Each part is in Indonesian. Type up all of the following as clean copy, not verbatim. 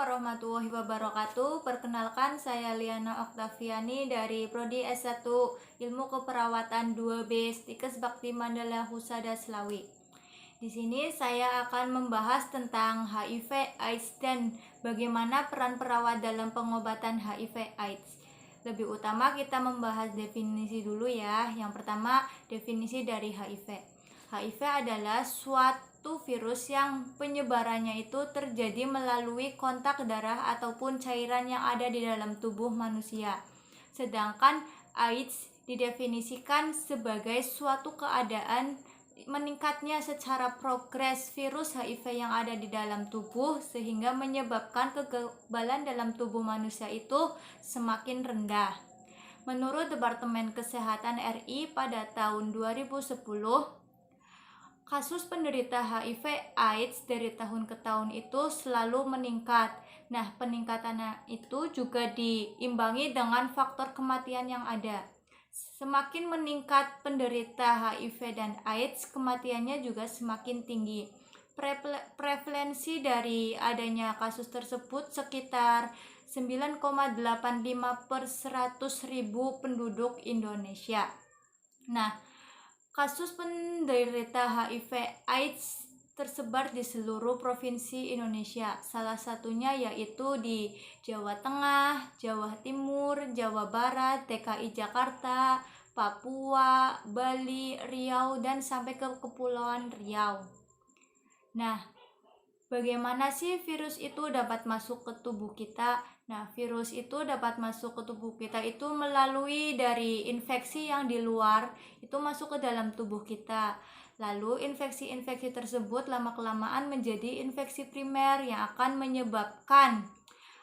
warahmatullahi wabarakatuh. Perkenalkan, saya Liana Oktaviani dari Prodi S1 Ilmu Keperawatan 2B Stikes Bakti Mandala Husada Slawi. Di sini saya akan membahas tentang HIV AIDS dan bagaimana peran perawat dalam pengobatan HIV AIDS. Lebih utama kita membahas definisi dulu ya. Yang pertama, definisi dari HIV. HIV adalah suatu virus yang penyebarannya itu terjadi melalui kontak darah ataupun cairan yang ada di dalam tubuh manusia. Sedangkan AIDS didefinisikan sebagai suatu keadaan meningkatnya secara progres virus HIV yang ada di dalam tubuh sehingga menyebabkan kekebalan dalam tubuh manusia itu semakin rendah. Menurut Departemen Kesehatan RI pada tahun 2010, kasus penderita HIV AIDS dari tahun ke tahun itu selalu meningkat. Nah, peningkatannya itu juga diimbangi dengan faktor kematian yang ada. Semakin meningkat penderita HIV dan AIDS, kematiannya juga semakin tinggi. Prevalensi dari adanya kasus tersebut sekitar 9,85 per 100.000 penduduk Indonesia. Nah, kasus penderita HIV AIDS tersebar di seluruh provinsi Indonesia. Salah satunya yaitu di Jawa Tengah, Jawa Timur, Jawa Barat, DKI Jakarta, Papua, Bali, Riau, dan sampai ke Kepulauan Riau. Nah, bagaimana sih virus itu dapat masuk ke tubuh kita? Nah, virus itu dapat masuk ke tubuh kita itu melalui dari infeksi yang di luar itu masuk ke dalam tubuh kita. Lalu infeksi-infeksi tersebut lama-kelamaan menjadi infeksi primer yang akan menyebabkan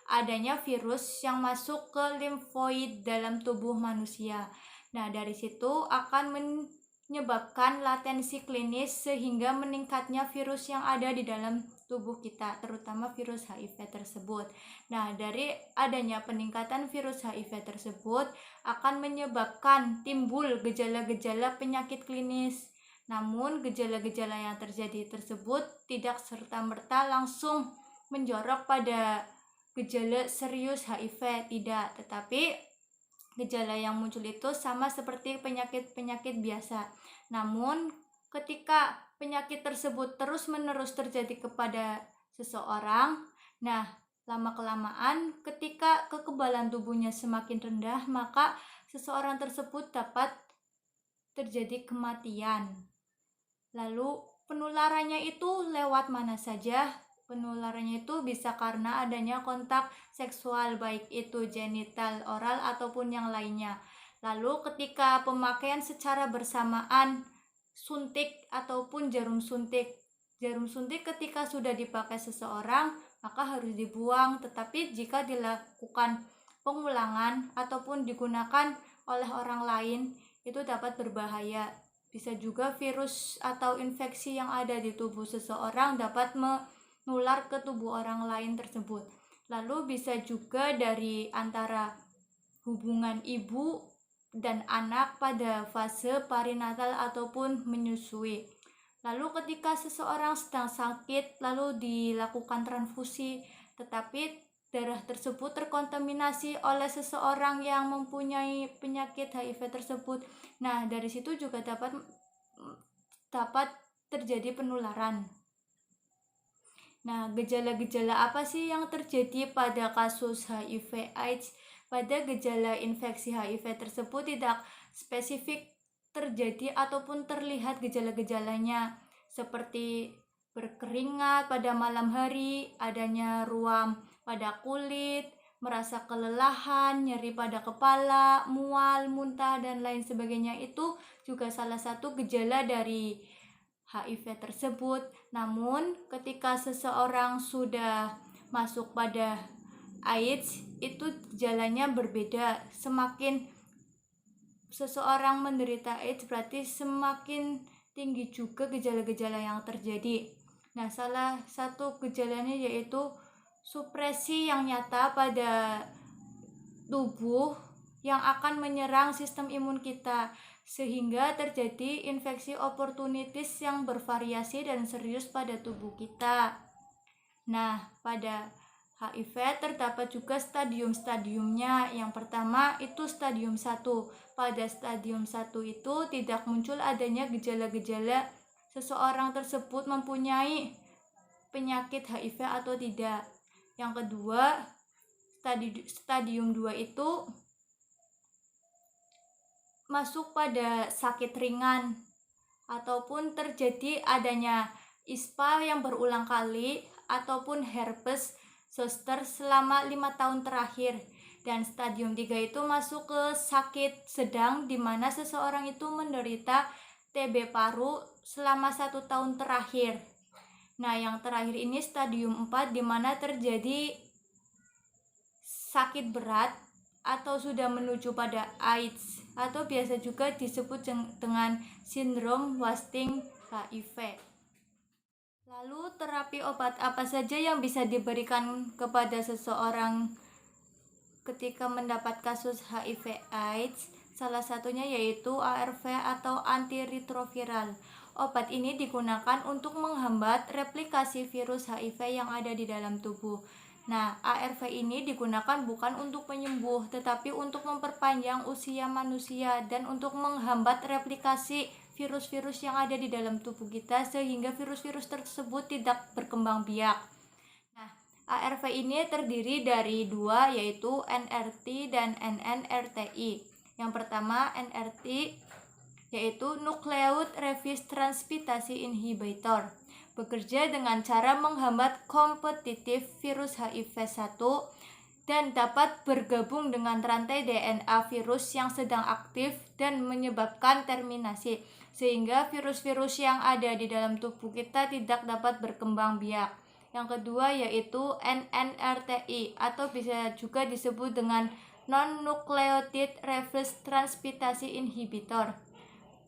adanya virus yang masuk ke limfoid dalam tubuh manusia. Nah, dari situ akan menyebabkan latensi klinis sehingga meningkatnya virus yang ada di dalam tubuh kita, terutama virus HIV tersebut. Nah, dari adanya peningkatan virus HIV tersebut akan menyebabkan timbul gejala-gejala penyakit klinis. Namun, gejala-gejala yang terjadi tersebut tidak serta-merta langsung menjorok pada gejala serius HIV, tidak, tetapi gejala yang muncul itu sama seperti penyakit-penyakit biasa. Namun, ketika penyakit tersebut terus-menerus terjadi kepada seseorang, nah, lama-kelamaan ketika kekebalan tubuhnya semakin rendah, maka seseorang tersebut dapat terjadi kematian. Lalu, penularannya itu lewat mana saja? Penularannya itu bisa karena adanya kontak seksual, baik itu genital, oral, ataupun yang lainnya. Lalu ketika pemakaian secara bersamaan suntik ataupun jarum suntik. Jarum suntik ketika sudah dipakai seseorang, maka harus dibuang. Tetapi jika dilakukan pengulangan ataupun digunakan oleh orang lain, itu dapat berbahaya. Bisa juga virus atau infeksi yang ada di tubuh seseorang dapat menular ke tubuh orang lain tersebut. Lalu bisa juga dari antara hubungan ibu dan anak pada fase perinatal ataupun menyusui. Lalu ketika seseorang sedang sakit lalu dilakukan transfusi, tetapi darah tersebut terkontaminasi oleh seseorang yang mempunyai penyakit HIV tersebut. Nah, dari situ juga dapat terjadi penularan. Nah, gejala-gejala apa sih yang terjadi pada kasus HIV AIDS? Pada gejala infeksi HIV tersebut tidak spesifik terjadi ataupun terlihat gejala-gejalanya seperti berkeringat pada malam hari, adanya ruam pada kulit, merasa kelelahan, nyeri pada kepala, mual, muntah, dan lain sebagainya. Itu juga salah satu gejala dari HIV tersebut. Namun ketika seseorang sudah masuk pada AIDS, itu gejalanya berbeda. Semakin seseorang menderita AIDS berarti semakin tinggi juga gejala-gejala yang terjadi. Nah, salah satu gejalanya yaitu supresi yang nyata pada tubuh yang akan menyerang sistem imun kita sehingga terjadi infeksi oportunitis yang bervariasi dan serius pada tubuh kita. Nah, pada HIV terdapat juga stadium-stadiumnya. Yang pertama itu stadium 1. Pada stadium 1 itu tidak muncul adanya gejala-gejala seseorang tersebut mempunyai penyakit HIV atau tidak. Yang kedua, stadium 2 itu masuk pada sakit ringan ataupun terjadi adanya ISPA yang berulang kali ataupun herpes zoster selama 5 tahun terakhir. Dan stadium 3 itu masuk ke sakit sedang di mana seseorang itu menderita TB paru selama 1 tahun terakhir. Nah, yang terakhir ini stadium 4 di mana terjadi sakit berat atau sudah menuju pada AIDS atau biasa juga disebut dengan sindrom wasting HIV. Lalu terapi obat apa saja yang bisa diberikan kepada seseorang ketika mendapat kasus HIV AIDS? Salah satunya yaitu ARV atau antiretroviral. Obat ini digunakan untuk menghambat replikasi virus HIV yang ada di dalam tubuh. Nah, ARV ini digunakan bukan untuk penyembuh, tetapi untuk memperpanjang usia manusia dan untuk menghambat replikasi virus-virus yang ada di dalam tubuh kita sehingga virus-virus tersebut tidak berkembang biak. Nah, ARV ini terdiri dari dua, yaitu NRT dan NNRTI. Yang pertama NRT yaitu Nucleotide Reverse Transcriptase Inhibitor, bekerja dengan cara menghambat kompetitif virus HIV-1 dan dapat bergabung dengan rantai DNA virus yang sedang aktif dan menyebabkan terminasi, sehingga virus-virus yang ada di dalam tubuh kita tidak dapat berkembang biak. Yang kedua yaitu NNRTI atau bisa juga disebut dengan Non-Nucleotide Reverse Transcriptase Inhibitor,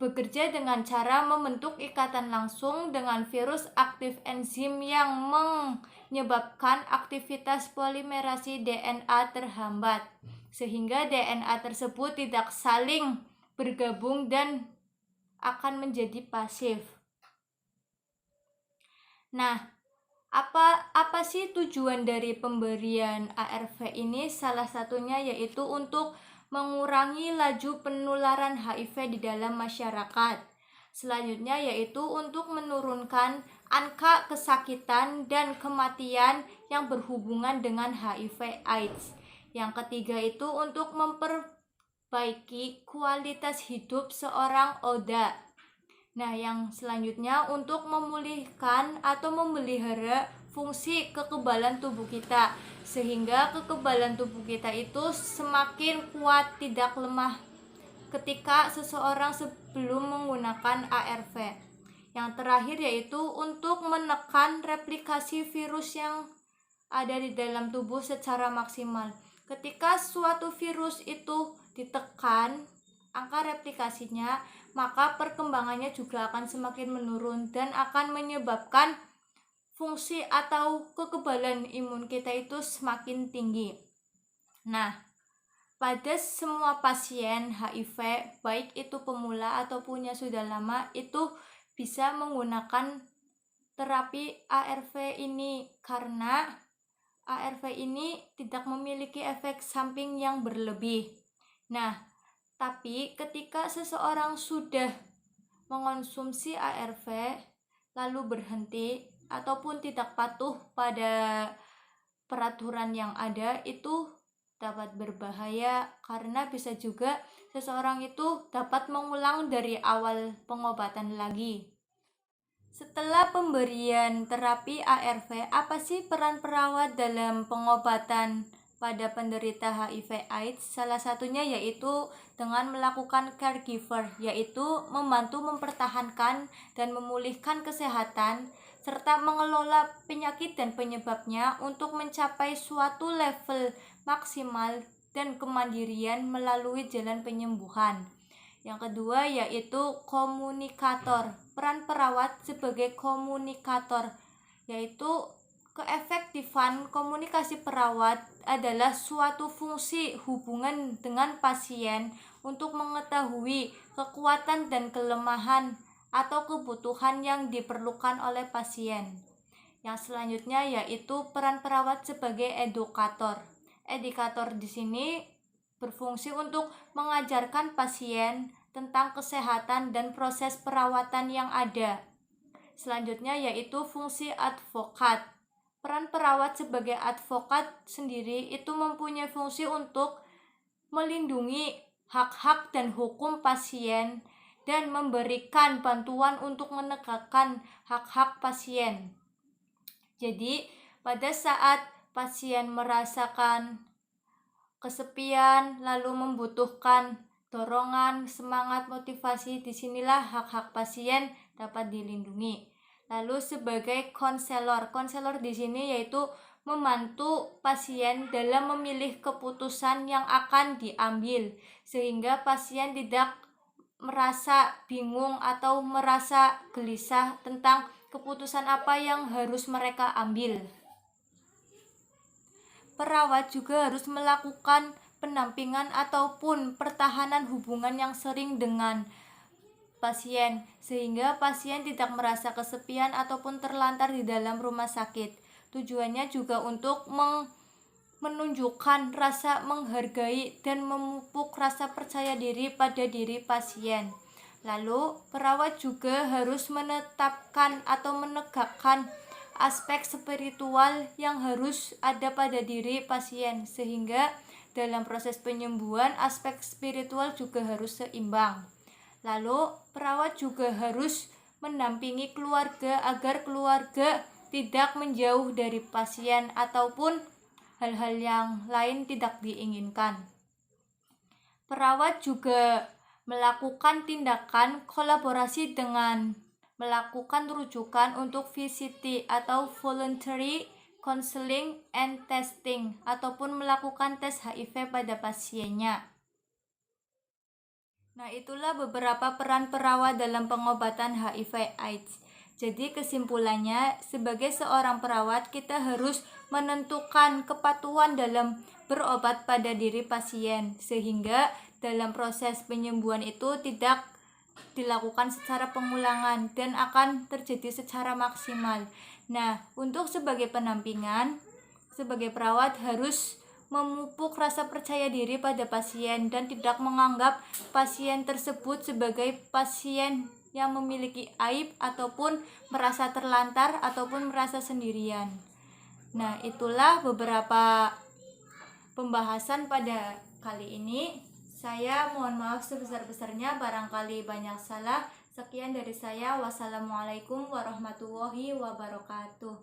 bekerja dengan cara membentuk ikatan langsung dengan virus aktif enzim yang menyebabkan aktivitas polimerasi DNA terhambat, sehingga DNA tersebut tidak saling bergabung dan akan menjadi pasif. Nah, apa sih tujuan dari pemberian ARV ini? Salah satunya yaitu untuk mengurangi laju penularan HIV di dalam masyarakat. Selanjutnya yaitu untuk menurunkan angka kesakitan dan kematian yang berhubungan dengan HIV AIDS. Yang ketiga itu untuk memperbaiki kualitas hidup seorang ODA. Nah, yang selanjutnya untuk memulihkan atau memelihara fungsi kekebalan tubuh kita sehingga kekebalan tubuh kita itu semakin kuat, tidak lemah ketika seseorang sebelum menggunakan ARV. Yang terakhir yaitu untuk menekan replikasi virus yang ada di dalam tubuh secara maksimal. Ketika suatu virus itu ditekan angka replikasinya, maka perkembangannya juga akan semakin menurun dan akan menyebabkan fungsi atau kekebalan imun kita itu semakin tinggi. Nah, pada semua pasien HIV, baik itu pemula ataupun yang sudah lama, itu bisa menggunakan terapi ARV ini karena ARV ini tidak memiliki efek samping yang berlebih. Nah, tapi ketika seseorang sudah mengonsumsi ARV lalu berhenti ataupun tidak patuh pada peraturan yang ada, itu dapat berbahaya karena bisa juga seseorang itu dapat mengulang dari awal pengobatan lagi. Setelah pemberian terapi ARV, apa sih peran perawat dalam pengobatan pada penderita HIV AIDS? Salah satunya yaitu dengan melakukan caregiver, yaitu membantu mempertahankan dan memulihkan kesehatan serta mengelola penyakit dan penyebabnya untuk mencapai suatu level maksimal dan kemandirian melalui jalan penyembuhan. Yang kedua yaitu komunikator. Peran perawat sebagai komunikator yaitu keefektifan komunikasi perawat adalah suatu fungsi hubungan dengan pasien untuk mengetahui kekuatan dan kelemahan atau kebutuhan yang diperlukan oleh pasien. Yang selanjutnya yaitu peran perawat sebagai edukator. Edukator di sini berfungsi untuk mengajarkan pasien tentang kesehatan dan proses perawatan yang ada. Selanjutnya yaitu fungsi advokat. Peran perawat sebagai advokat sendiri itu mempunyai fungsi untuk melindungi hak-hak dan hukum pasien dan memberikan bantuan untuk menegakkan hak-hak pasien. Jadi, pada saat pasien merasakan kesepian, lalu membutuhkan dorongan, semangat, motivasi, disinilah hak-hak pasien dapat dilindungi. Lalu sebagai konselor di sini yaitu membantu pasien dalam memilih keputusan yang akan diambil, sehingga pasien tidak merasa bingung atau merasa gelisah tentang keputusan apa yang harus mereka ambil. Perawat juga harus melakukan pendampingan ataupun pertahanan hubungan yang sering dengan pasien, sehingga pasien tidak merasa kesepian ataupun terlantar di dalam rumah sakit. Tujuannya juga untuk menunjukkan rasa menghargai dan memupuk rasa percaya diri pada diri pasien. Lalu, perawat juga harus menetapkan atau menegakkan aspek spiritual yang harus ada pada diri pasien, sehingga dalam proses penyembuhan aspek spiritual juga harus seimbang. Lalu, perawat juga harus mendampingi keluarga agar keluarga tidak menjauh dari pasien ataupun hal-hal yang lain tidak diinginkan. Perawat juga melakukan tindakan kolaborasi dengan melakukan rujukan untuk VCT atau voluntary counseling and testing ataupun melakukan tes HIV pada pasiennya. Nah, itulah beberapa peran perawat dalam pengobatan HIV/AIDS. Jadi kesimpulannya, sebagai seorang perawat kita harus menentukan kepatuhan dalam berobat pada diri pasien, sehingga dalam proses penyembuhan itu tidak dilakukan secara pengulangan dan akan terjadi secara maksimal. Nah, untuk sebagai pendampingan, sebagai perawat harus memupuk rasa percaya diri pada pasien dan tidak menganggap pasien tersebut sebagai pasien yang memiliki aib ataupun merasa terlantar ataupun merasa sendirian. Nah, itulah beberapa pembahasan pada kali ini. Saya mohon maaf sebesar-besarnya barangkali banyak salah. Sekian dari saya. Wassalamualaikum warahmatullahi wabarakatuh.